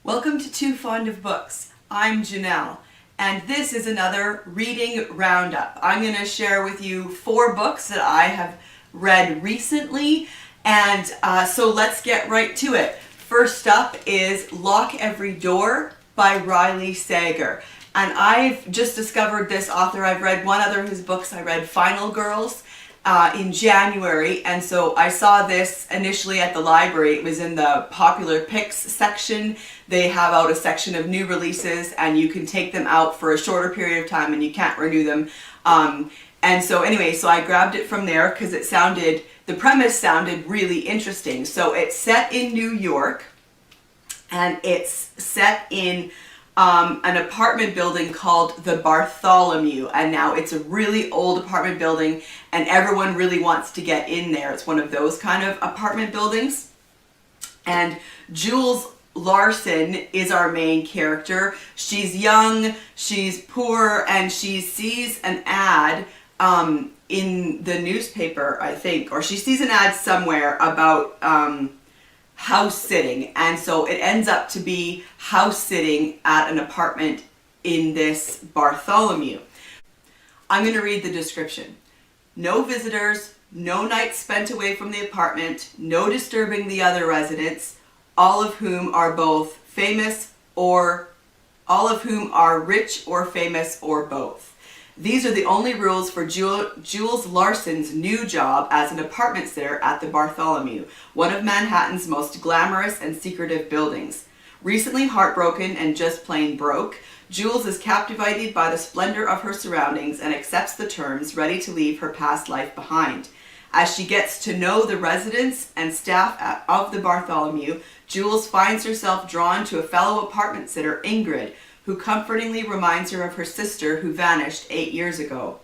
Welcome to Too Fond of Books. I'm Janelle, and this is another reading roundup. I'm going to share with you 4 books that I have read recently, and so let's get right to it. First up is Lock Every Door by Riley Sager. And I've just discovered this author. I've read one other of his books. I read Final Girls in January, and so I saw this initially at the library. It was in the popular picks section. They have out a section of new releases, and you can take them out for a shorter period of time and you can't renew them. And so anyway, so I grabbed it from there because the premise sounded really interesting. So it's set in New York, and it's set in an apartment building called the Bartholomew, and now it's a really old apartment building and everyone really wants to get in there. It's one of those kind of apartment buildings, and Jules Larson is our main character. She's young, she's poor, and she sees an ad in the newspaper, I think, or she sees an ad somewhere about house sitting, and so it ends up to be house sitting at an apartment in this Bartholomew. I'm going to read the description. No visitors, no nights spent away from the apartment, no disturbing the other residents, all of whom are rich or famous or both. These are the only rules for Jules Larson's new job as an apartment sitter at the Bartholomew, one of Manhattan's most glamorous and secretive buildings. Recently heartbroken and just plain broke, Jules is captivated by the splendor of her surroundings and accepts the terms, ready to leave her past life behind. As she gets to know the residents and staff of the Bartholomew, Jules finds herself drawn to a fellow apartment sitter, Ingrid, who comfortingly reminds her of her sister who vanished 8 years ago.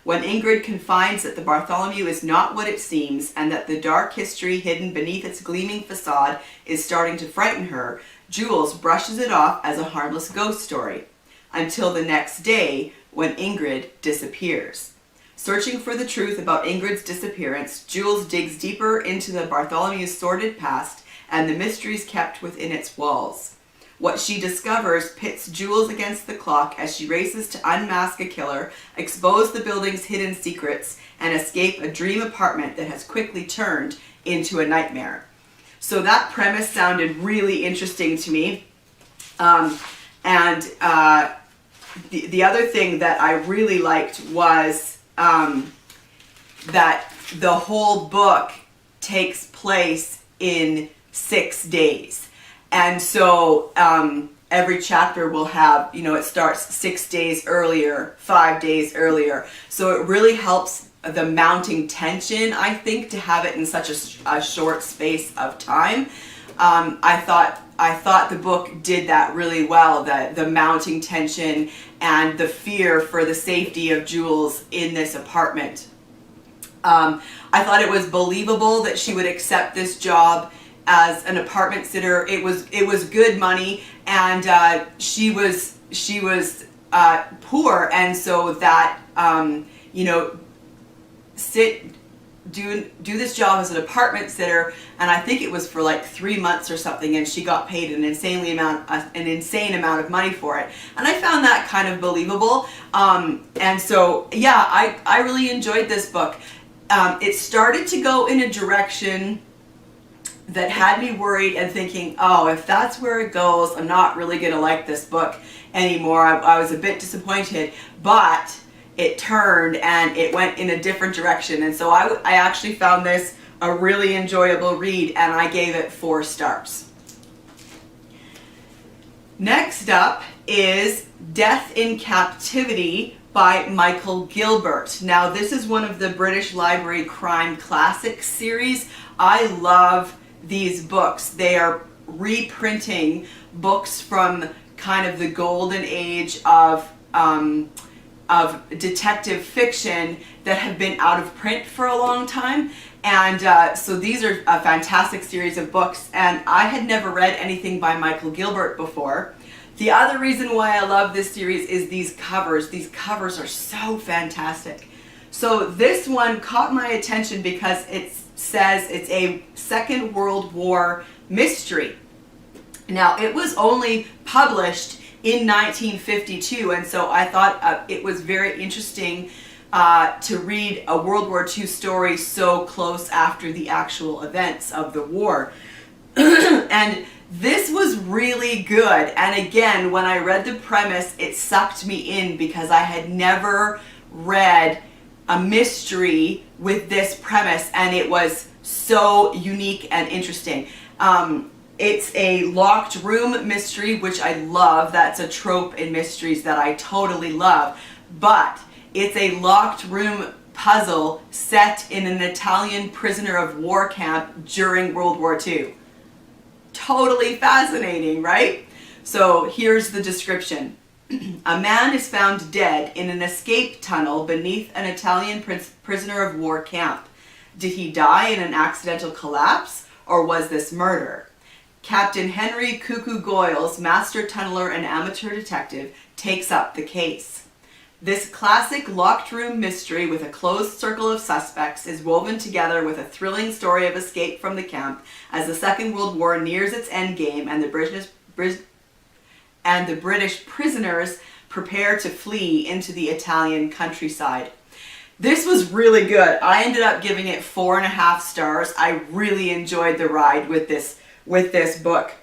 When Ingrid confides that the Bartholomew is not what it seems and that the dark history hidden beneath its gleaming facade is starting to frighten her, Jules brushes it off as a harmless ghost story, until the next day when Ingrid disappears. Searching for the truth about Ingrid's disappearance, Jules digs deeper into the Bartholomew's sordid past and the mysteries kept within its walls. What she discovers pits Jules against the clock as she races to unmask a killer, expose the building's hidden secrets, and escape a dream apartment that has quickly turned into a nightmare. So that premise sounded really interesting to me. The other thing that I really liked was that the whole book takes place in 6 days. And so every chapter will have, it starts 6 days earlier, 5 days earlier. So it really helps the mounting tension, I think, to have it in such a short space of time. I thought the book did that really well, the mounting tension and the fear for the safety of Jules in this apartment. I thought it was believable that she would accept this job as an apartment sitter. It was good money, and she was poor, and so that do this job as an apartment sitter, and I think it was for like 3 months or something, and she got paid an insane amount of money for it, and I found that kind of believable. And so yeah, I really enjoyed this book. It started to go in a direction that had me worried and thinking, oh, if that's where it goes, I'm not really going to like this book anymore. I was a bit disappointed, but it turned and it went in a different direction. And so I actually found this a really enjoyable read, and I gave it 4 stars. Next up is Death in Captivity by Michael Gilbert. Now, this is one of the British Library Crime Classics series. I love these books. They are reprinting books from kind of the golden age of detective fiction that have been out of print for a long time. And so these are a fantastic series of books, and I had never read anything by Michael Gilbert before. The other reason why I love this series is these covers. These covers are so fantastic. So this one caught my attention because it says it's a Second World War mystery. Now, it was only published in 1952, and so I thought it was very interesting to read a World War II story so close after the actual events of the war. And this was really good. And again, when I read the premise, it sucked me in because I had never read a mystery with this premise, and it was so unique and interesting. It's a locked room mystery, which I love. That's a trope in mysteries that I totally love. But it's a locked room puzzle set in an Italian prisoner of war camp during World War II. Totally fascinating, right? So here's the description. A man is found dead in an escape tunnel beneath an Italian prisoner of war camp. Did he die in an accidental collapse, or was this murder? Captain Henry Cuckoo Goyles, master tunneler and amateur detective, takes up the case. This classic locked room mystery with a closed circle of suspects is woven together with a thrilling story of escape from the camp as the Second World War nears its endgame and the British prisoners prepare to flee into the Italian countryside. This was really good. I ended up giving it 4.5 stars. I really enjoyed the ride with this book.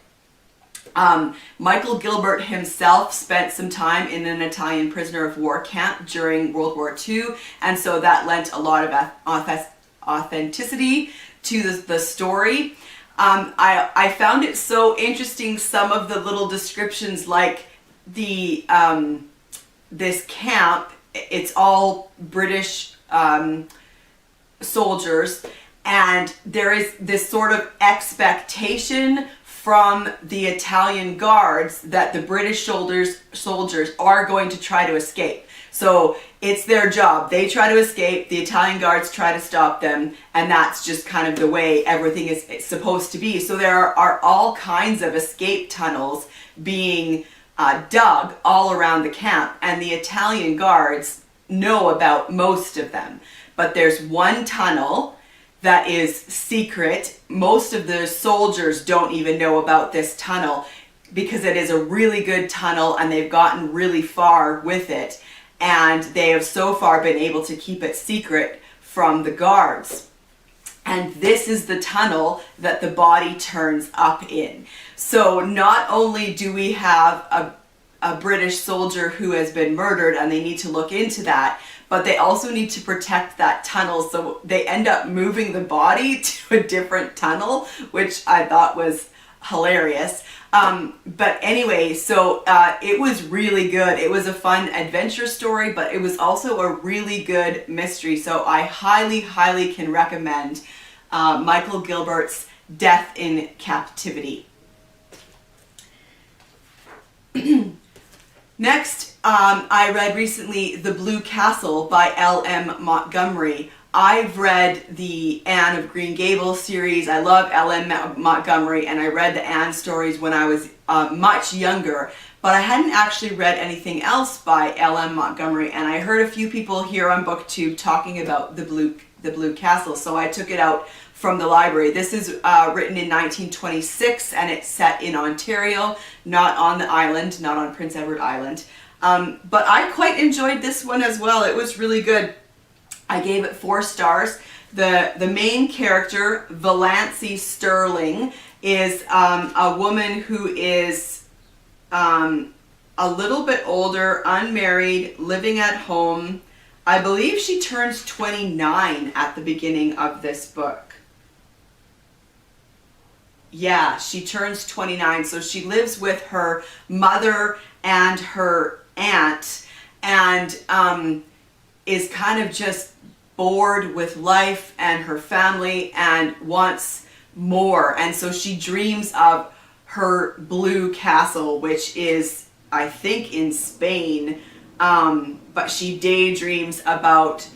Michael Gilbert himself spent some time in an Italian prisoner of war camp during World War II, and so that lent a lot of authenticity to the story. I found it so interesting, some of the little descriptions, like the this camp, it's all British soldiers, and there is this sort of expectation from the Italian guards that the British soldiers are going to try to escape. So it's their job. They try to escape, the Italian guards try to stop them, and that's just kind of the way everything is supposed to be. So there are all kinds of escape tunnels being dug all around the camp, and the Italian guards know about most of them. But there's one tunnel that is secret. Most of the soldiers don't even know about this tunnel because it is a really good tunnel and they've gotten really far with it, and they have so far been able to keep it secret from the guards. And this is the tunnel that the body turns up in. So not only do we have a British soldier who has been murdered and they need to look into that, but they also need to protect that tunnel, so they end up moving the body to a different tunnel, which I thought was hilarious. But anyway, so it was really good. It was a fun adventure story, but it was also a really good mystery. So I highly, highly can recommend Michael Gilbert's Death in Captivity. Next, I read recently The Blue Castle by L.M. Montgomery. I've read the Anne of Green Gables series. I love L.M. Montgomery, and I read the Anne stories when I was much younger, but I hadn't actually read anything else by L.M. Montgomery, and I heard a few people here on BookTube talking about The Blue Castle, so I took it out from the library. This is written in 1926, and it's set in Ontario, not on the island, not on Prince Edward Island. But I quite enjoyed this one as well. It was really good. I gave it 4 stars. The main character, Valancy Sterling, is a woman who is a little bit older, unmarried, living at home. I believe she turns 29 at the beginning of this book. Yeah, she turns 29, so she lives with her mother and her aunt, and is kind of just bored with life and her family and wants more. And so she dreams of her blue castle, which is, I think, in Spain, but she daydreams about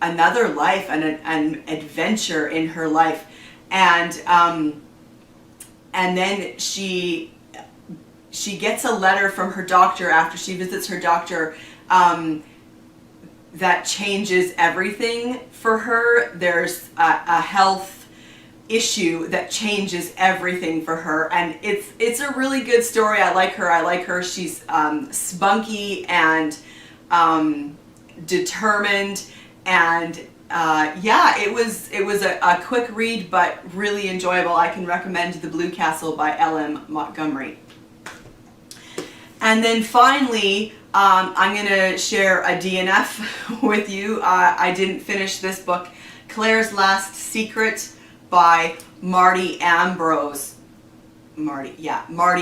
another life and an adventure in her life. And then she gets a letter from her doctor after she visits her doctor that changes everything for her. There's a health issue that changes everything for her, and it's a really good story. I like her. She's spunky and determined, and yeah, it was a quick read but really enjoyable. I can recommend The Blue Castle by L.M. Montgomery. And then finally, I'm going to share a DNF with you. I didn't finish this book, Claire's Last Secret by Marty Ambrose. Marty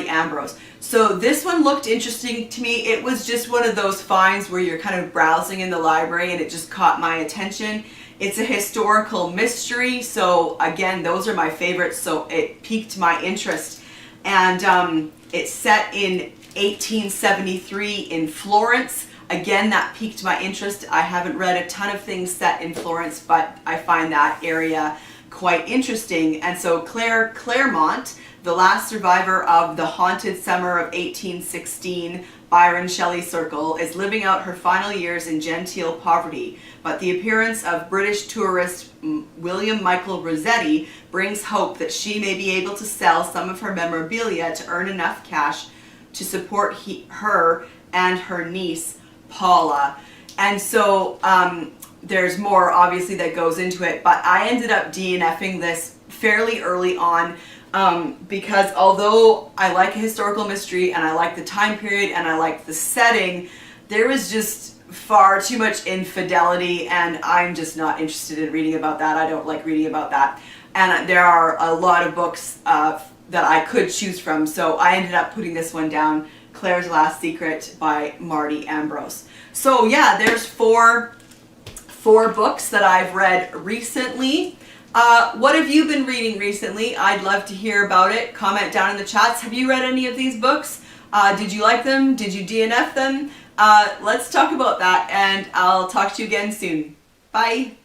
Ambrose. So this one looked interesting to me. It was just one of those finds where you're kind of browsing in the library and it just caught my attention. It's a historical mystery, so again, those are my favorites, so it piqued my interest. And it's set in 1873 in Florence. Again, that piqued my interest. I haven't read a ton of things set in Florence, but I find that area quite interesting. And so Claire Claremont, the last survivor of the haunted summer of 1816 Byron Shelley Circle, is living out her final years in genteel poverty. But the appearance of British tourist William Michael Rossetti brings hope that she may be able to sell some of her memorabilia to earn enough cash to support her and her niece Paula. And so there's more obviously that goes into it, but I ended up DNFing this fairly early on because although I like a historical mystery and I like the time period and I like the setting, there was just far too much infidelity, and I'm just not interested in reading about that. I don't like reading about that. And there are a lot of books that I could choose from, so I ended up putting this one down, Claire's Last Secret by Marty Ambrose. So yeah, there's four books that I've read recently. What have you been reading recently? I'd love to hear about it. Comment down in the chats. Have you read any of these books? Did you like them? Did you DNF them? Let's talk about that, and I'll talk to you again soon. Bye.